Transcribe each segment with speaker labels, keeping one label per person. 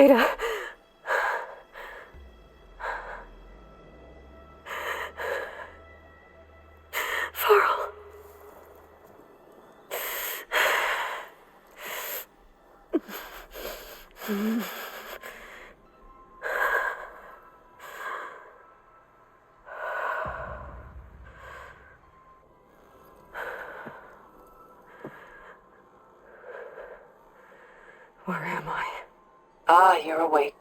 Speaker 1: Beta. Varl. Where am I?
Speaker 2: Ah, you're awake.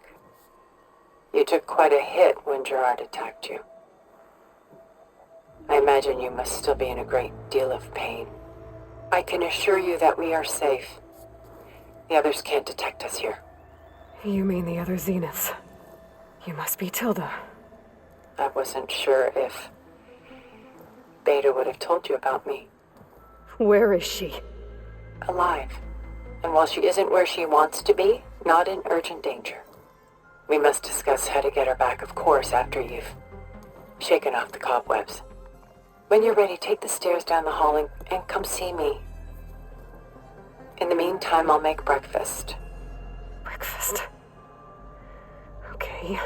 Speaker 2: You took quite a hit when Gerard attacked you. I imagine you must still be in a great deal of pain. I can assure you that we are safe. The others can't detect us here.
Speaker 1: You mean the other Zeniths? You must be Tilda.
Speaker 2: I wasn't sure if Beta would have told you about me.
Speaker 1: Where is she?
Speaker 2: Alive. And while she isn't where she wants to be, not in urgent danger. We must discuss how to get her back, of course, after you've shaken off the cobwebs. When you're ready, take the stairs down the hall and come see me. In the meantime, I'll make breakfast.
Speaker 1: Breakfast. Okay.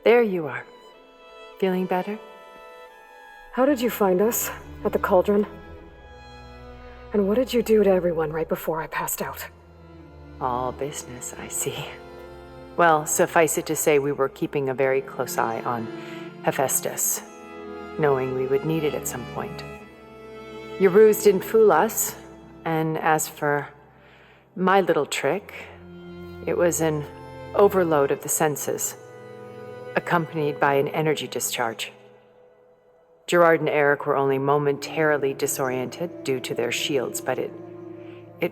Speaker 2: There you are. Feeling better?
Speaker 1: How did you find us? At the cauldron? And what did you do to everyone right before I passed out?
Speaker 2: All business, I see. Well, suffice it to say we were keeping a very close eye on Hephaestus, knowing we would need it at some point. Your ruse didn't fool us, and as for my little trick, it was an overload of the senses, accompanied by an energy discharge. Gerard and Eric were only momentarily disoriented due to their shields, but it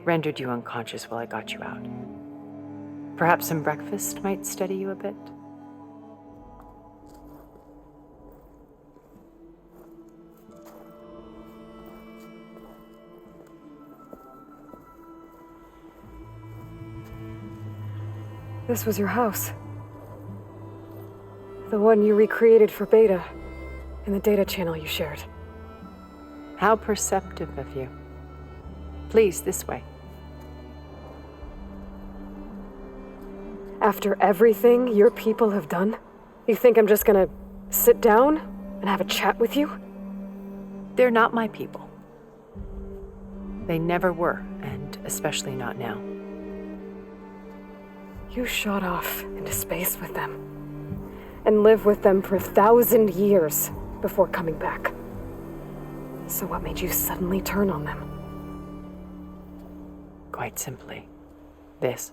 Speaker 2: rendered you unconscious while I got you out. Perhaps some breakfast might steady you a bit?
Speaker 1: This was your house. The one you recreated for Beta, in the data channel you shared.
Speaker 2: How perceptive of you. Please, this way.
Speaker 1: After everything your people have done, you think I'm just gonna sit down and have a chat with you?
Speaker 2: They're not my people. They never were, and especially not now.
Speaker 1: You shot off into space with them, and lived with them for 1,000 years before coming back. So what made you suddenly turn on them?
Speaker 2: Quite simply, this.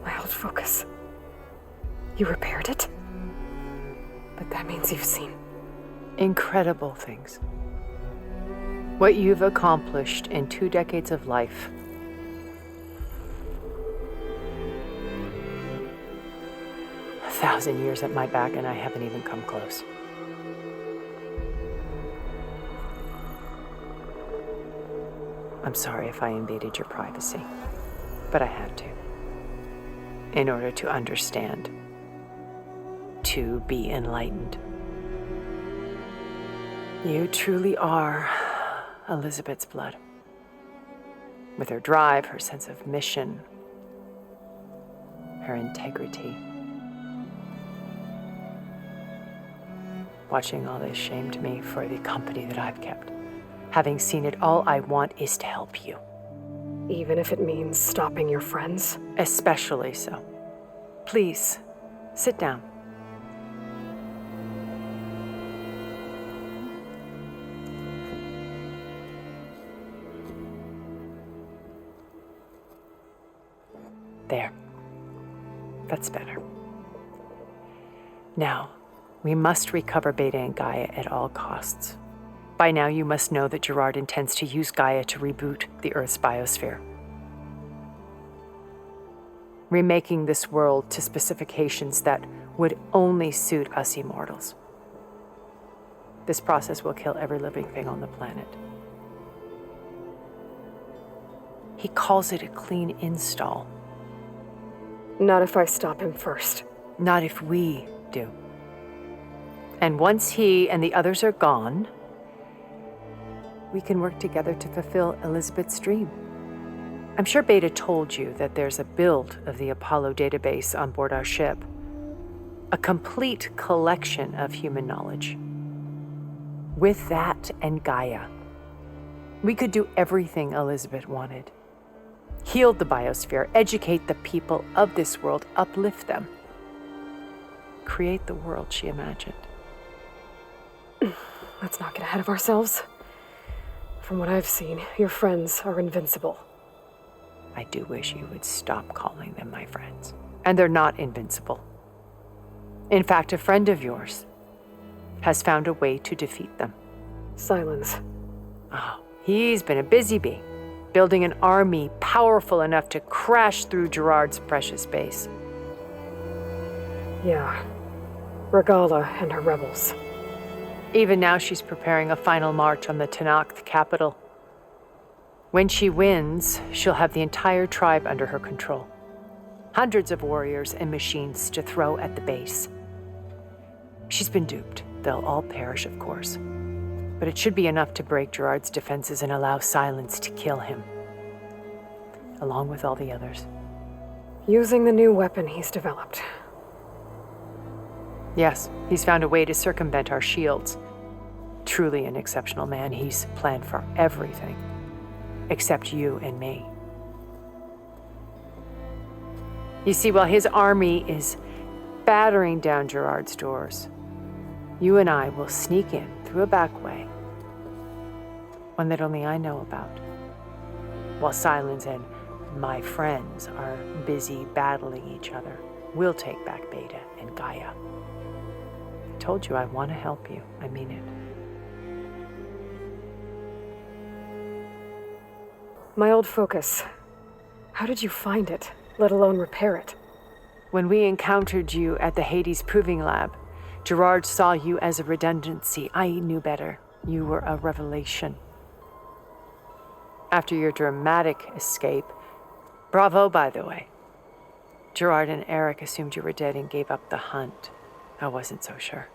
Speaker 1: My old focus. You repaired it? But that means you've seen
Speaker 2: incredible things. What you've accomplished in 2 decades of life. A 1,000 years at my back, and I haven't even come close. I'm sorry if I invaded your privacy, but I had to. In order to understand, to be enlightened. You truly are Elizabeth's blood. With her drive, her sense of mission, her integrity. Watching all this shamed me for the company that I've kept. Having seen it, all I want is to help you.
Speaker 1: even if it means stopping your friends?
Speaker 2: Especially so. Please, sit down. There. That's better. Now, we must recover Beta and Gaia at all costs. By now, you must know that Gerard intends to use Gaia to reboot the Earth's biosphere. remaking this world to specifications that would only suit us immortals. This process will kill every living thing on the planet. He calls it a clean install.
Speaker 1: Not if I stop him first.
Speaker 2: Not if we do. And once he and the others are gone, we can work together to fulfill Elizabeth's dream. I'm sure Beta told you that there's a build of the Apollo database on board our ship. A complete collection of human knowledge. With that and Gaia, we could do everything Elizabeth wanted. Heal the biosphere, educate the people of this world, uplift them. Create the world she imagined.
Speaker 1: Let's not get ahead of ourselves. From what I've seen, your friends are invincible.
Speaker 2: I do wish you would stop calling them my friends. And they're not invincible. In fact, a friend of yours has found a way to defeat them.
Speaker 1: Silence.
Speaker 2: Oh, he's been a busy bee, building an army powerful enough to crash through Gerard's precious base.
Speaker 1: Yeah. Regala and her rebels.
Speaker 2: Even now she's preparing a final march on the Tenakth capital. When she wins, she'll have the entire tribe under her control. Hundreds of warriors and machines to throw at the base. She's been duped. They'll all perish, of course. But it should be enough to break Gerard's defenses and allow Silence to kill him. Along with all the others.
Speaker 1: Using the new weapon he's developed.
Speaker 2: Yes, he's found a way to circumvent our shields. Truly an exceptional man. He's planned for everything. Except you and me. You see, while his army is battering down Gerard's doors, you and I will sneak in through a back way. One that only I know about. While Silence and my friends are busy battling each other, we'll take back Beta and Gaia. I told you I want to help you. I mean it.
Speaker 1: My old focus. How did you find it, let alone repair it?
Speaker 2: When we encountered you at the Hades Proving Lab, Gerard saw you as a redundancy. I knew better. You were a revelation. After your dramatic escape, bravo, by the way. Gerard and Eric assumed you were dead and gave up the hunt. I wasn't so sure.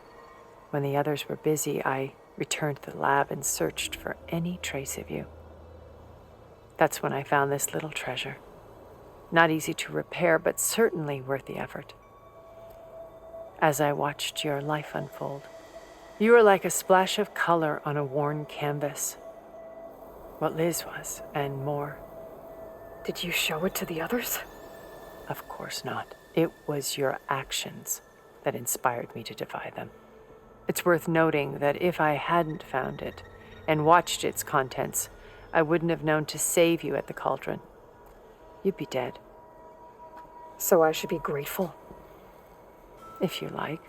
Speaker 2: When the others were busy, I returned to the lab and searched for any trace of you. That's when I found this little treasure. Not easy to repair, but certainly worth the effort. As I watched your life unfold, you were like a splash of color on a worn canvas. What Liz was, and more.
Speaker 1: Did you show it to the others?
Speaker 2: Of course not. It was your actions that inspired me to defy them. It's worth noting that if I hadn't found it and watched its contents, I wouldn't have known to save you at the cauldron. You'd be dead.
Speaker 1: So I should be grateful?
Speaker 2: If you like.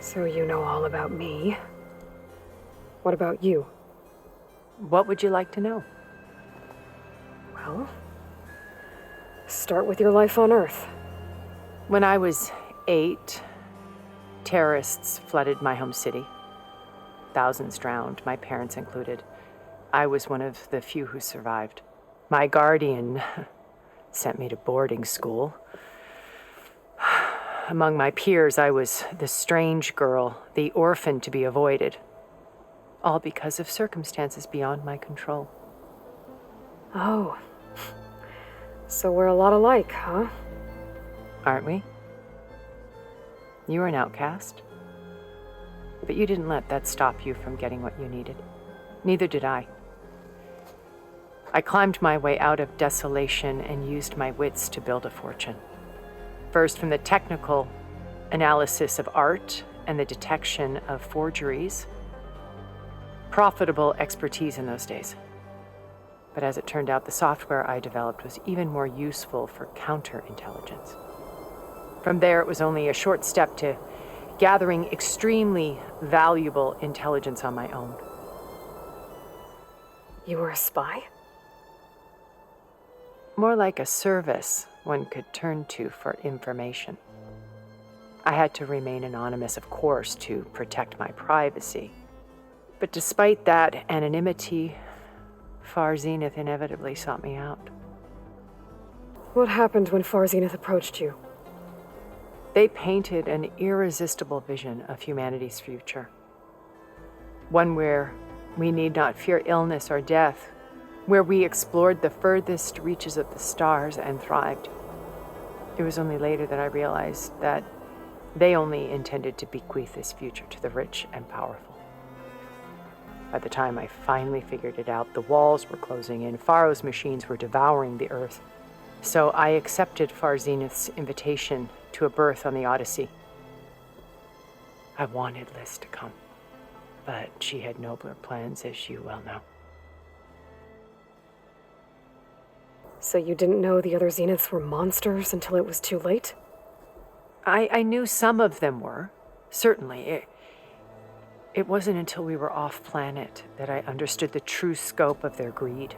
Speaker 1: So you know all about me. What about you?
Speaker 2: What would you like to know?
Speaker 1: Well, start with your life on Earth.
Speaker 2: When I was 8, terrorists flooded my home city. Thousands drowned, my parents included. I was one of the few who survived. My guardian sent me to boarding school. Among my peers, I was the strange girl, the orphan to be avoided. All because of circumstances beyond my control.
Speaker 1: Oh. So we're a lot alike, huh?
Speaker 2: Aren't we? You were an outcast. But you didn't let that stop you from getting what you needed. Neither did I. I climbed my way out of desolation and used my wits to build a fortune. First, from the technical analysis of art and the detection of forgeries. Profitable expertise in those days. But as it turned out, the software I developed was even more useful for counterintelligence. From there, it was only a short step to gathering extremely valuable intelligence on my own.
Speaker 1: You were a spy?
Speaker 2: more like a service one could turn to for information. I had to remain anonymous, of course, to protect my privacy. But despite that anonymity, Far Zenith inevitably sought me out.
Speaker 1: What happened when Far Zenith approached you?
Speaker 2: They painted an irresistible vision of humanity's future. One where we need not fear illness or death, where we explored the furthest reaches of the stars and thrived. It was only later that I realized that they only intended to bequeath this future to the rich and powerful. By the time I finally figured it out, the walls were closing in, Pharaoh's machines were devouring the earth. So I accepted Far Zenith's invitation to a berth on the Odyssey. I wanted Liz to come, but she had nobler plans, as you well know.
Speaker 1: So you didn't know the other Zeniths were monsters until it was too late?
Speaker 2: I knew some of them were, certainly. It wasn't until we were off-planet that I understood the true scope of their greed.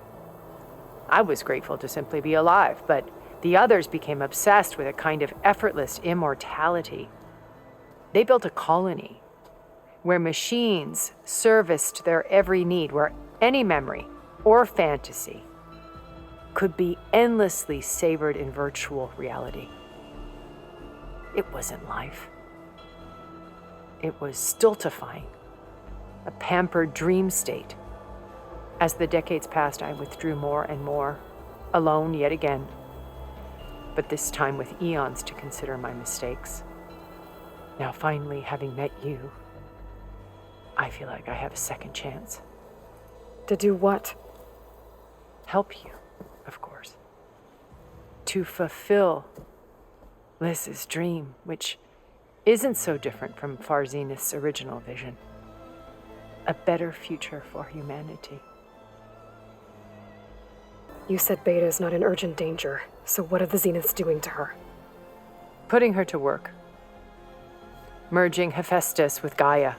Speaker 2: I was grateful to simply be alive, but the others became obsessed with a kind of effortless immortality. They built a colony where machines serviced their every need, where any memory or fantasy could be endlessly savored in virtual reality. It wasn't life. It was stultifying, a pampered dream state. As the decades passed, I withdrew more and more, alone yet again, but this time with eons to consider my mistakes. Now finally, having met you, I feel like I have a second chance.
Speaker 1: To do what?
Speaker 2: Help you, of course. To fulfill Liz's dream, which isn't so different from Far Zenith's original vision. A better future for humanity.
Speaker 1: You said Beta is not in urgent danger, so what are the Zeniths doing to her?
Speaker 2: Putting her to work. Merging Hephaestus with Gaia.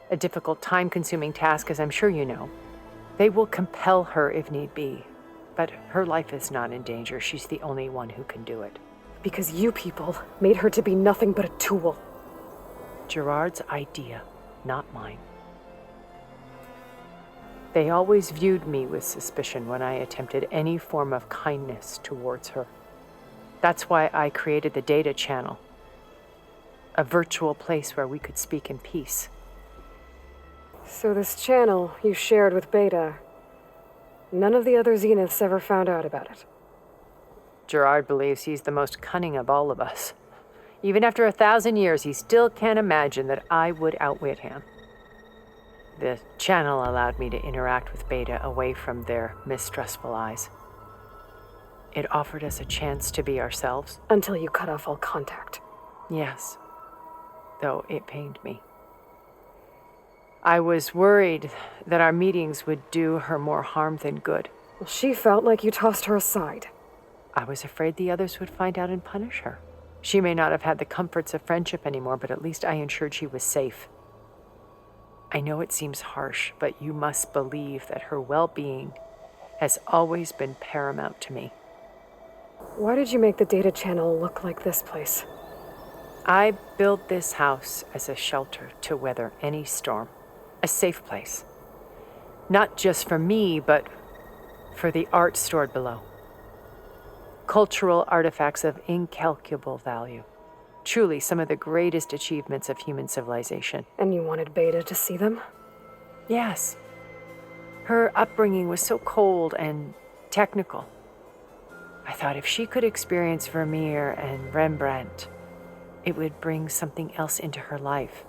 Speaker 2: A difficult, time-consuming task, as I'm sure you know. They will compel her if need be, but her life is not in danger. She's the only one who can do it.
Speaker 1: Because you people made her to be nothing but a tool.
Speaker 2: Gerard's idea, not mine. They always viewed me with suspicion when I attempted any form of kindness towards her. That's why I created the data channel, a virtual place where we could speak in peace.
Speaker 1: So this channel you shared with Beta, none of the other Zeniths ever found out about it?
Speaker 2: Gerard believes he's the most cunning of all of us. Even after 1,000 years, he still can't imagine that I would outwit him. The channel allowed me to interact with Beta away from their mistrustful eyes. It offered us a chance to be ourselves.
Speaker 1: Until you cut off all contact.
Speaker 2: Yes, though it pained me. I was worried that our meetings would do her more harm than good.
Speaker 1: Well, she felt like you tossed her aside.
Speaker 2: I was afraid the others would find out and punish her. She may not have had the comforts of friendship anymore, but at least I ensured she was safe. I know it seems harsh, but you must believe that her well-being has always been paramount to me.
Speaker 1: Why did you make the data channel look like this place?
Speaker 2: I built this house as a shelter to weather any storm, a safe place. Not just for me, but for the art stored below. Cultural artifacts of incalculable value. Truly some of the greatest achievements of human civilization.
Speaker 1: And you wanted Beta to see them?
Speaker 2: Yes. Her upbringing was so cold and technical. I thought if she could experience Vermeer and Rembrandt, it would bring something else into her life.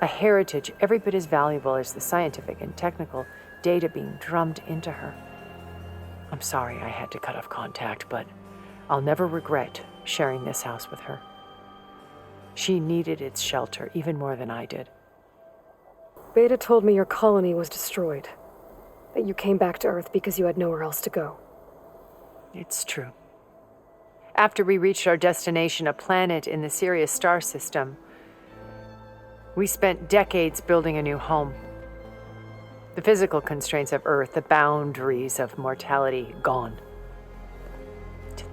Speaker 2: A heritage every bit as valuable as the scientific and technical data being drummed into her. I'm sorry I had to cut off contact, but I'll never regret sharing this house with her. She needed its shelter even more than I did.
Speaker 1: Beta told me your colony was destroyed, that you came back to Earth because you had nowhere else to go.
Speaker 2: It's true. After we reached our destination, a planet in the Sirius star system, we spent decades building a new home. The physical constraints of Earth, the boundaries of mortality, gone.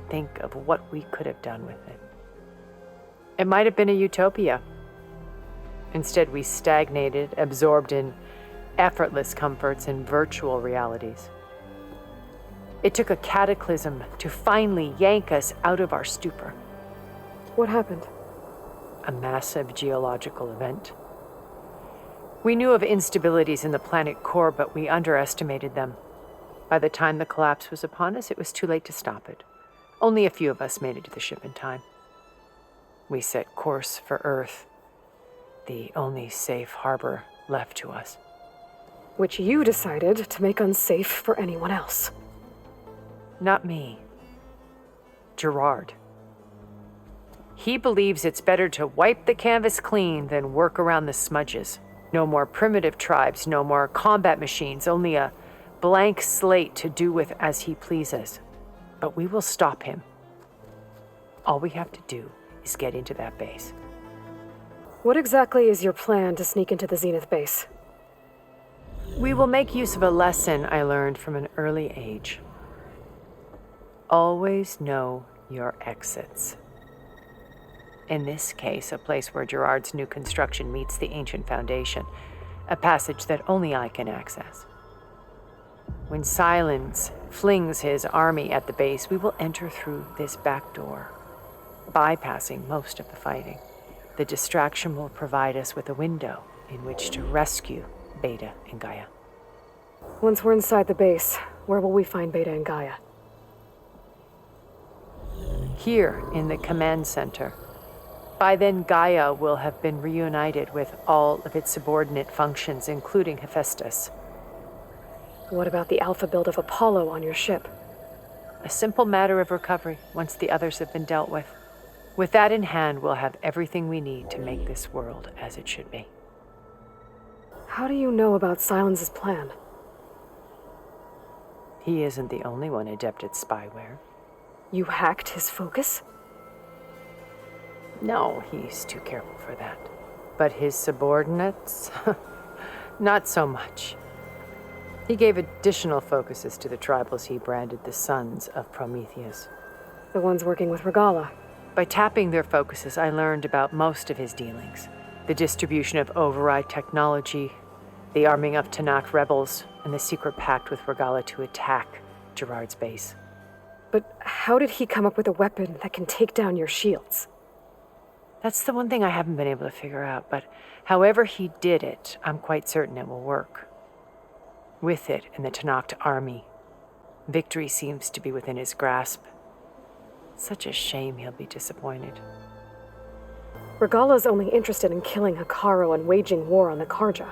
Speaker 2: think of what we could have done with it. It might have been a utopia. Instead, we stagnated, absorbed in effortless comforts and virtual realities. It took a cataclysm to finally yank us out of our stupor.
Speaker 1: What happened?
Speaker 2: A massive geological event. We knew of instabilities in the planet core, but we underestimated them. By the time the collapse was upon us, it was too late to stop it. Only a few of us made it to the ship in time. We set course for Earth, the only safe harbor left to us.
Speaker 1: Which you decided to make unsafe for anyone else.
Speaker 2: Not me. Gerard. He believes it's better to wipe the canvas clean than work around the smudges. No more primitive tribes, no more combat machines, only a blank slate to do with as he pleases. But we will stop him. All we have to do is get into that base.
Speaker 1: What exactly is your plan to sneak into the Zenith base?
Speaker 2: We will make use of a lesson I learned from an early age. Always know your exits. In this case, a place where Gerard's new construction meets the ancient foundation, a passage that only I can access. When Silence flings his army at the base, we will enter through this back door, bypassing most of the fighting. The distraction will provide us with a window in which to rescue Beta and Gaia.
Speaker 1: Once we're inside the base, where will we find Beta and Gaia?
Speaker 2: Here in the command center. By then, Gaia will have been reunited with all of its subordinate functions, including Hephaestus.
Speaker 1: What about the alpha build of Apollo on your ship?
Speaker 2: A simple matter of recovery once the others have been dealt with. With that in hand, we'll have everything we need to make this world as it should be.
Speaker 1: How do you know about Silence's plan?
Speaker 2: He isn't the only one adept at spyware.
Speaker 1: You hacked his focus?
Speaker 2: No, he's too careful for that. But his subordinates? Not so much. He gave additional focuses to the tribals he branded the Sons of Prometheus.
Speaker 1: The ones working with Regala.
Speaker 2: By tapping their focuses, I learned about most of his dealings. The distribution of override technology, the arming of Tanakh rebels, and the secret pact with Regala to attack Gerard's base.
Speaker 1: But how did he come up with a weapon that can take down your shields?
Speaker 2: That's the one thing I haven't been able to figure out, but however he did it, I'm quite certain it will work. With it and the Tanakh army, victory seems to be within his grasp. Such a shame he'll be disappointed.
Speaker 1: Regala's only interested in killing Hikaru and waging war on the Karja.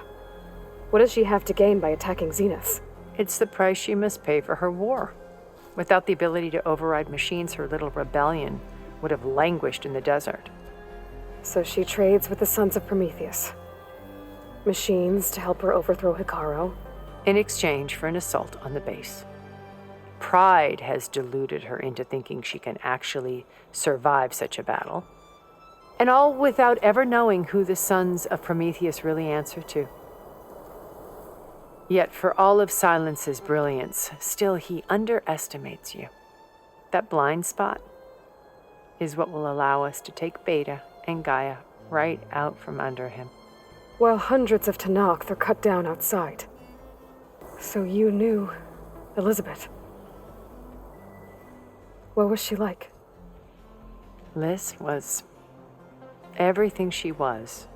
Speaker 1: What does she have to gain by attacking Zenith?
Speaker 2: It's the price she must pay for her war. Without the ability to override machines, her little rebellion would have languished in the desert.
Speaker 1: So she trades with the Sons of Prometheus. Machines to help her overthrow Hikaru.
Speaker 2: In exchange for an assault on the base. Pride has deluded her into thinking she can actually survive such a battle. And all without ever knowing who the Sons of Prometheus really answer to. Yet for all of Silence's brilliance, still he underestimates you. That blind spot is what will allow us to take Beta and Gaia right out from under him.
Speaker 1: While hundreds of Tanakh are cut down outside. So you knew Elizabeth. What was she like?
Speaker 2: Liz was everything she was.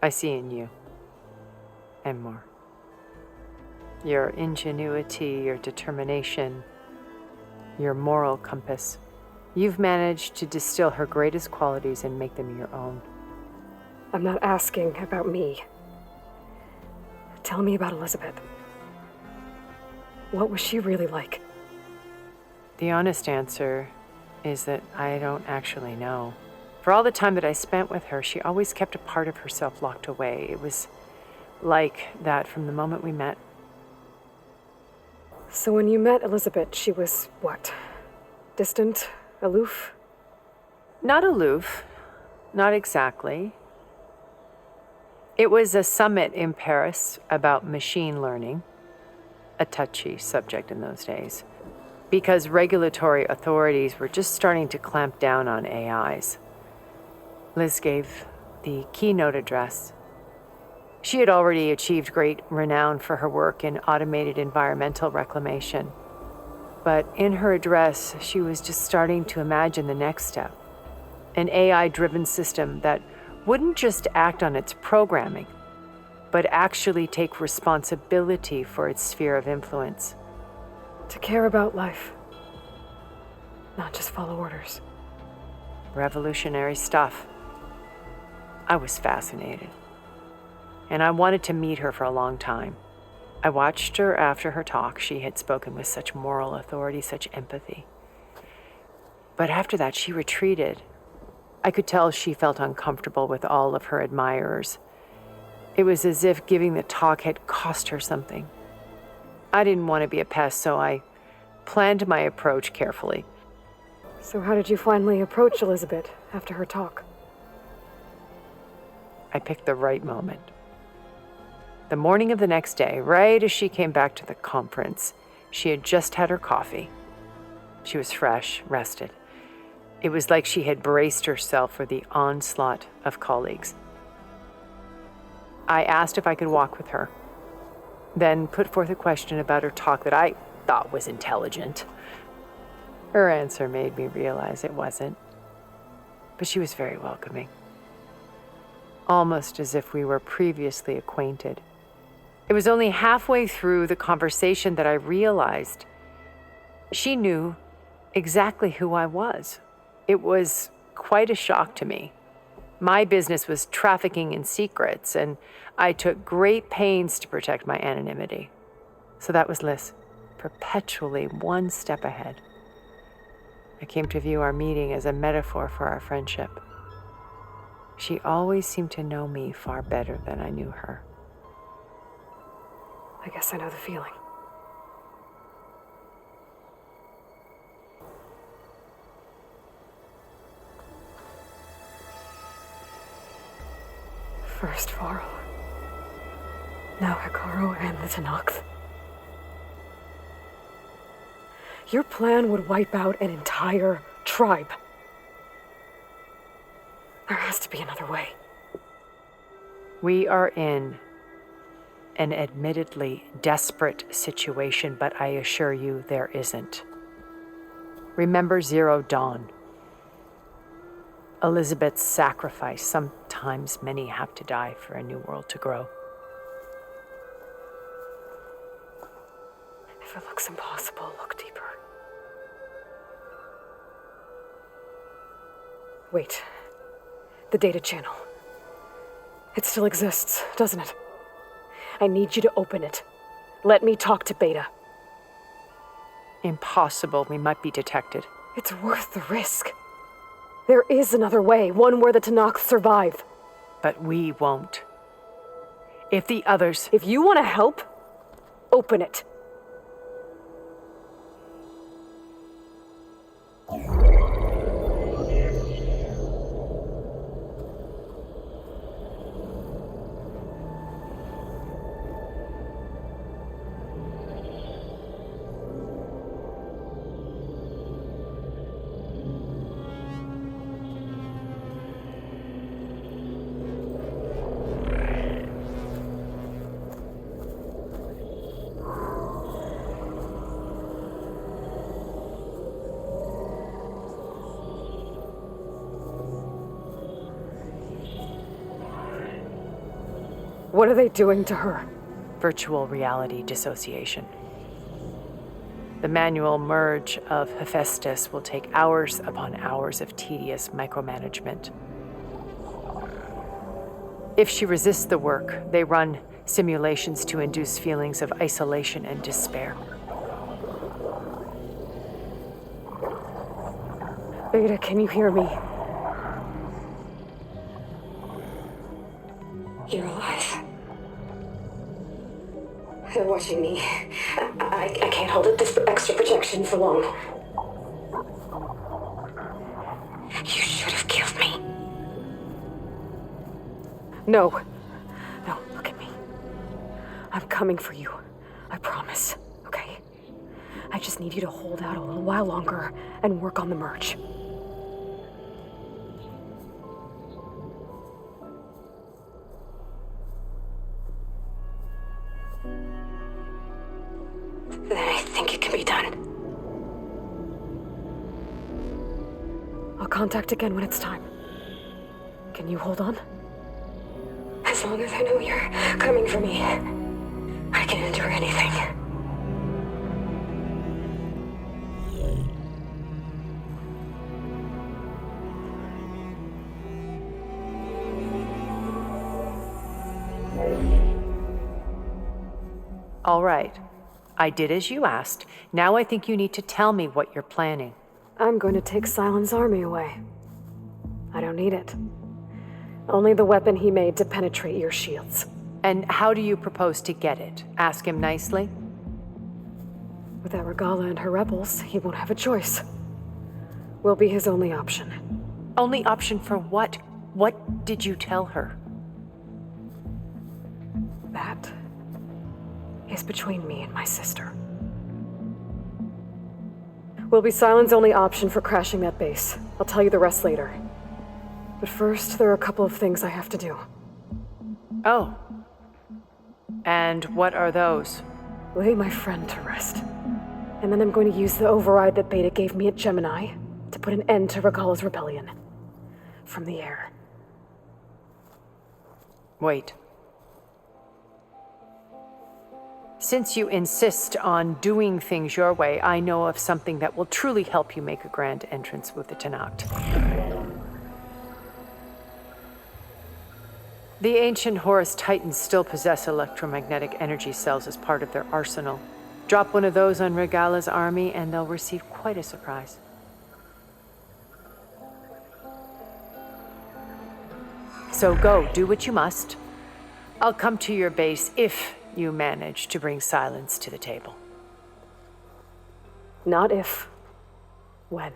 Speaker 2: I see in you. And more. Your ingenuity, your determination, your moral compass. You've managed to distill her greatest qualities and make them your own.
Speaker 1: I'm not asking about me. Tell me about Elizabeth. What was she really like?
Speaker 2: The honest answer is that I don't actually know. For all the time that I spent with her, she always kept a part of herself locked away. It was like that from the moment we met.
Speaker 1: So when you met Elizabeth, she was what? Distant? Aloof?
Speaker 2: Not aloof. Not exactly. It was a summit in Paris about machine learning, a touchy subject in those days. because regulatory authorities were just starting to clamp down on AIs. Liz gave the keynote address. She had already achieved great renown for her work in automated environmental reclamation. But in her address, she was just starting to imagine the next step, an AI-driven system that wouldn't just act on its programming, but actually take responsibility for its sphere of influence.
Speaker 1: To care about life, not just follow orders.
Speaker 2: Revolutionary stuff. I was fascinated, and I wanted to meet her for a long time. I watched her after her talk. She had spoken with such moral authority, such empathy. But after that, she retreated. I could tell she felt uncomfortable with all of her admirers. It was as if giving the talk had cost her something. I didn't want to be a pest, so I planned my approach carefully.
Speaker 1: So how did you finally approach Elizabeth after her talk?
Speaker 2: I picked the right moment. The morning of the next day, right as she came back to the conference, she had just had her coffee. She was fresh, rested. It was like she had braced herself for the onslaught of colleagues. I asked if I could walk with her, then put forth a question about her talk that I thought was intelligent. Her answer made me realize it wasn't, but she was very welcoming, almost as if we were previously acquainted. It was only halfway through the conversation that I realized she knew exactly who I was. It was quite a shock to me. My business was trafficking in secrets, and I took great pains to protect my anonymity. So that was Liz, perpetually one step ahead. I came to view our meeting as a metaphor for our friendship. She always seemed to know me far better than I knew her.
Speaker 1: I guess I know the feeling. First Varl, now Hikaru and the Tenakth. Your plan would wipe out an entire tribe. There has to be another way.
Speaker 2: We are in an admittedly desperate situation, but I assure you there isn't. Remember Zero Dawn. Elizabeth's sacrifice. Sometimes many have to die for a new world to grow.
Speaker 1: If it looks impossible, look deeper. Wait. The data channel. It still exists, doesn't it? I need you to open it. Let me talk to Beta.
Speaker 2: Impossible. We might be detected.
Speaker 1: It's worth the risk. There is another way, one where the Tenakth survive.
Speaker 2: But we won't. If the others...
Speaker 1: If you want to help, open it. What are they doing to her?
Speaker 2: Virtual reality dissociation. The manual merge of Hephaestus will take hours upon hours of tedious micromanagement. If she resists the work, they run simulations to induce feelings of isolation and despair.
Speaker 1: Beta, can you hear me?
Speaker 3: You're alive. They're watching me. I can't hold up this extra protection for long. You should have killed me.
Speaker 1: No. No, look at me. I'm coming for you. I promise, okay? I just need you to hold out a little while longer and work on the merge.
Speaker 3: Then I think it can be done.
Speaker 1: I'll contact again when it's time. Can you hold on?
Speaker 3: As long as I know you're coming for me, I can endure anything.
Speaker 2: All right. I did as you asked. Now I think you need to tell me what you're planning.
Speaker 1: I'm going to take Silent's army away. I don't need it. Only the weapon he made to penetrate your shields.
Speaker 2: And how do you propose to get it? Ask him nicely?
Speaker 1: Without Regala and her rebels, he won't have a choice. We'll be his only option.
Speaker 2: Only option for what? What did you tell her?
Speaker 1: That is between me and my sister. Will be Silent's only option for crashing that base. I'll tell you the rest later. But first, there are a couple of things I have to do.
Speaker 2: Oh. And what are those?
Speaker 1: Lay my friend to rest. And then I'm going to use the override that Beta gave me at Gemini to put an end to Regala's rebellion. From the air.
Speaker 2: Wait. Since you insist on doing things your way, I know of something that will truly help you make a grand entrance with the Tenakt. The ancient Horus Titans still possess electromagnetic energy cells as part of their arsenal. Drop one of those on Regala's army and they'll receive quite a surprise. So go, do what you must. I'll come to your base if you manage to bring silence to the table.
Speaker 1: Not if. When.